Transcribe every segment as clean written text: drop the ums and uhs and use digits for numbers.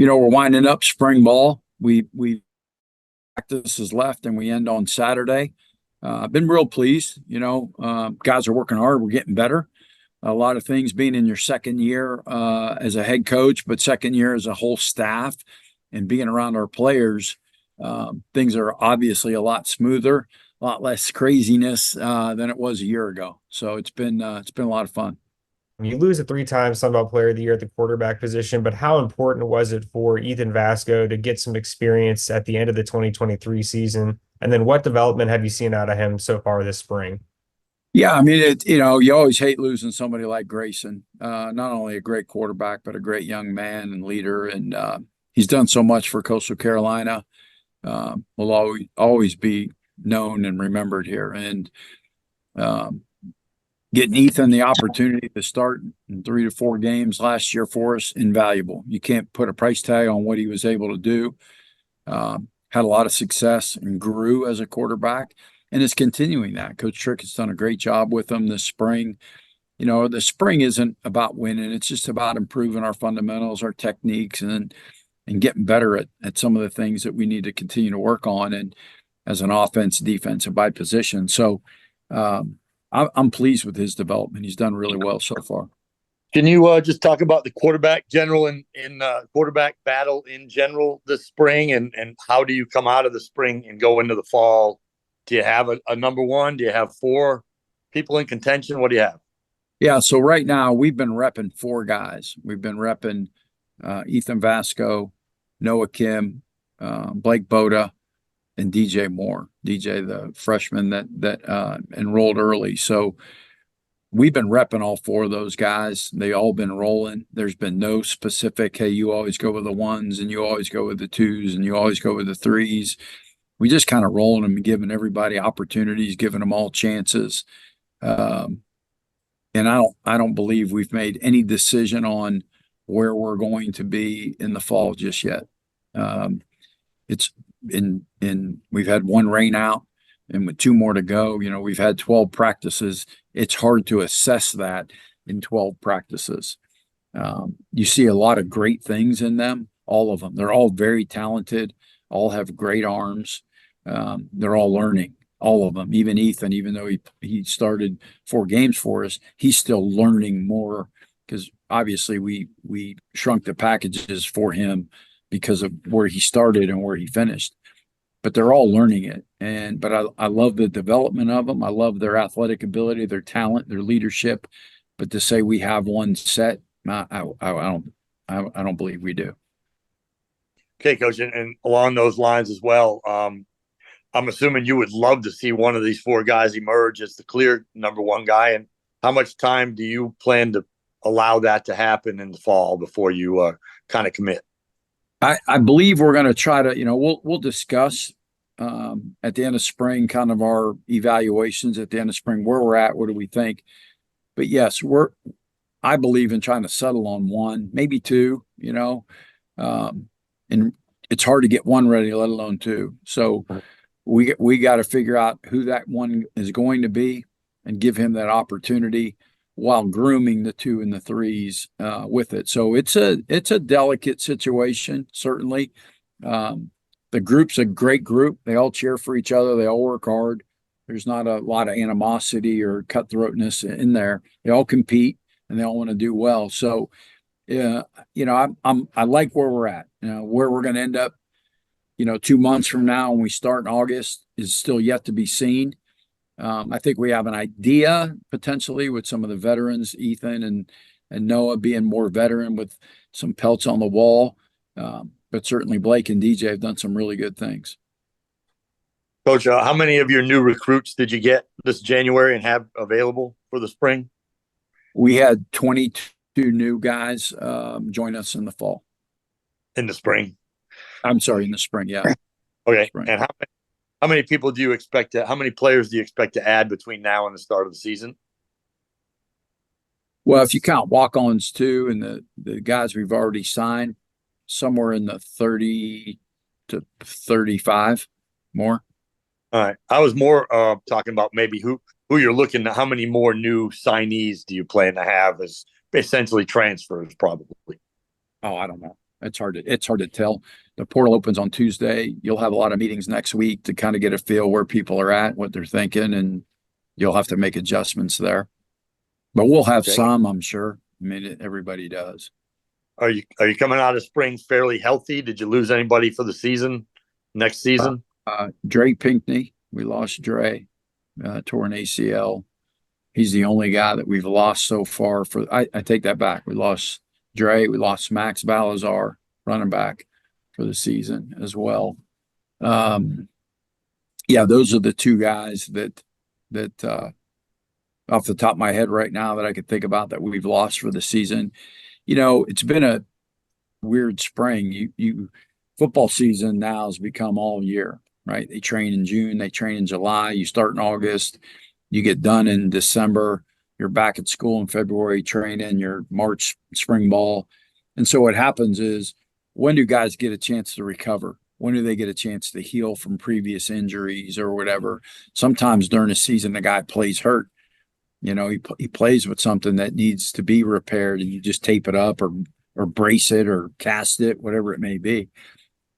we're winding up spring ball. We practice is left and we end on Saturday. I've been real pleased. Guys are working hard. We're getting better. A lot of things being in your second year as a head coach, but second year as a whole staff and being around our players, things are obviously a lot smoother, a lot less craziness than it was a year ago. So it's been a lot of fun. You lose a three-time Sun Belt Player of the Year at the quarterback position, but how important was it for Ethan Vasco to get some experience at the end of the 2023 season? And then what development have you seen out of him so far this spring? Yeah, I mean, you always hate losing somebody like Grayson. Not only a great quarterback, but a great young man and leader. And he's done so much for Coastal Carolina. Will always be known and remembered here. And um, getting Ethan the opportunity to start in 3 to 4 games last year for us, invaluable. You can't put a price tag on what he was able to do. Had a lot of success and grew as a quarterback and is continuing that. Coach Trick has done a great job with him this spring. The spring isn't about winning. It's just about improving our fundamentals, our techniques, and getting better at some of the things that we need to continue to work on and as an offense, defense, and by position. So I'm pleased with his development. He's done really well so far. Can you just talk about the quarterback general in quarterback battle in general this spring, and how do you come out of the spring and go into the fall? Do you have a number one? Do you have 4 people in contention? What do you have? Yeah, so right now we've been repping 4 guys. We've been repping Ethan Vasco, Noah Kim, Blake Boda, and DJ Moore. DJ, the freshman that enrolled early. So we've been repping all 4 of those guys. They all been rolling. There's been no specific, hey, you always go with the 1s and you always go with the 2s and you always go with the 3s. We just kind of rolling them and giving everybody opportunities, giving them all chances. And I don't believe we've made any decision on where we're going to be in the fall just yet. It's we've had 1 rain out and with 2 more to go. We've had 12 practices. It's hard to assess that in 12 practices. You see a lot of great things in them, all of them. They're all very talented, all have great arms. They're all learning, all of them. Even Ethan, even though he started 4 games for us, he's still learning more because obviously we shrunk the packages for him because of where he started and where he finished. But they're all learning it. But I love the development of them. I love their athletic ability, their talent, their leadership. But to say we have one set, I don't believe we do. Okay, Coach, and along those lines as well, I'm assuming you would love to see one of these 4 guys emerge as the clear number 1 guy. And how much time do you plan to allow that to happen in the fall before you kind of commit? I believe we're going to try to, we'll discuss at the end of spring, kind of our evaluations at the end of spring, where we're at, what do we think? But yes, I believe in trying to settle on 1, maybe 2, and it's hard to get 1 ready, let alone 2. So we got to figure out who that 1 is going to be and give him that opportunity while grooming the 2 and the 3s with it. So it's a delicate situation, certainly. The group's a great group. They all cheer for each other. They all work hard. There's not a lot of animosity or cutthroatness in there. They all compete and they all want to do well. So, I like where we're at. Where we're going to end up, 2 months from now when we start in August is still yet to be seen. I think we have an idea potentially with some of the veterans, Ethan and Noah being more veteran with some pelts on the wall. But certainly Blake and DJ have done some really good things. Coach, how many of your new recruits did you get this January and have available for the spring? We had 22 new guys join us in the fall. In the spring? I'm sorry, in the spring, yeah. Okay. Spring. And how many people do you expect how many players do you expect to add between now and the start of the season? Well, if you count walk-ons too and the guys we've already signed, somewhere in the 30 to 35 more. All right. I was more talking about maybe who you're looking at. How many more new signees do you plan to have as essentially transfers, probably? Oh, I don't know. It's hard to tell. The portal opens on Tuesday. You'll have a lot of meetings next week to kind of get a feel where people are at, what they're thinking, and you'll have to make adjustments there. But we'll have Okay. some, I'm sure. I mean, everybody does. Are you coming out of spring fairly healthy? Did you lose anybody for the season next season? Dre Pinkney, we lost Dre, tore an ACL. He's the only guy that we've lost so far. I take that back. We lost Dre, we lost Max Balazar, running back, for the season as well. Yeah, those are the two guys that off the top of my head right now that I could think about that we've lost for the season. You know, it's been a weird spring. You football season now has become all year, right? They train in June, they train in July, you start in August, you get done in December, you're back at school in February training, your March spring ball. And so what happens is, when do guys get a chance to recover? When do they get a chance to heal from previous injuries or whatever? Sometimes during a season, the guy plays hurt. You know, he plays with something that needs to be repaired, and you just tape it up or brace it or cast it, whatever it may be.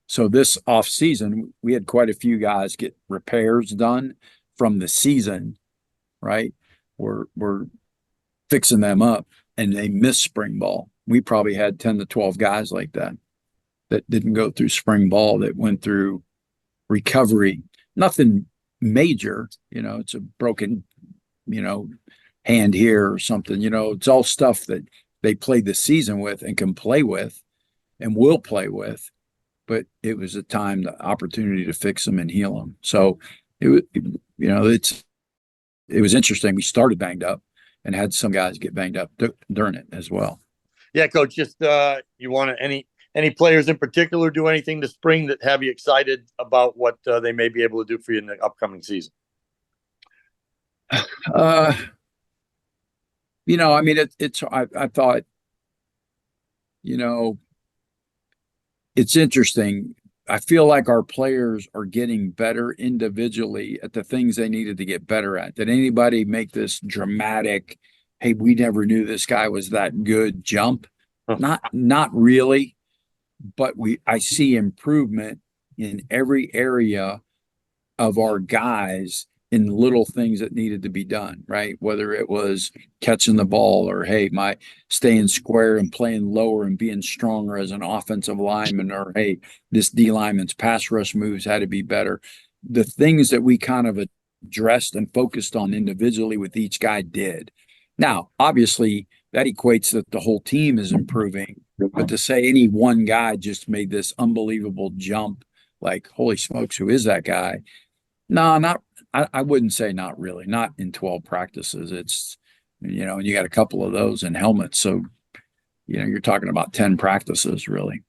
So this off season, we had quite a few guys get repairs done from the season, right? We're fixing them up, and they missed spring ball. We probably had 10 to 12 guys like that didn't go through spring ball, that went through recovery. Nothing major, you know, it's a broken, you know, hand here or something, you know, it's all stuff that they played the season with and can play with and will play with. But it was a time, the opportunity to fix them and heal them. So you know, it was interesting. We started banged up and had some guys get banged up during it as well. Yeah, Coach, just you want any players in particular do anything this spring that have you excited about what they may be able to do for you in the upcoming season? You know, I mean, I thought, you know, it's interesting. I feel like our players are getting better individually at the things they needed to get better at. Did anybody make this dramatic, hey, we never knew this guy was that good jump? Not really, but I see improvement in every area of our guys in little things that needed to be done, right? Whether it was catching the ball or, hey, my staying square and playing lower and being stronger as an offensive lineman, or, hey, this D lineman's pass rush moves had to be better. The things that we kind of addressed and focused on individually with each guy did. Now, obviously, that equates that the whole team is improving, but to say any one guy just made this unbelievable jump, like, holy smokes, who is that guy? No, I wouldn't say not really. Not in 12 practices. It's, you know, and you got a couple of those in helmets. So, you know, you're talking about 10 practices really.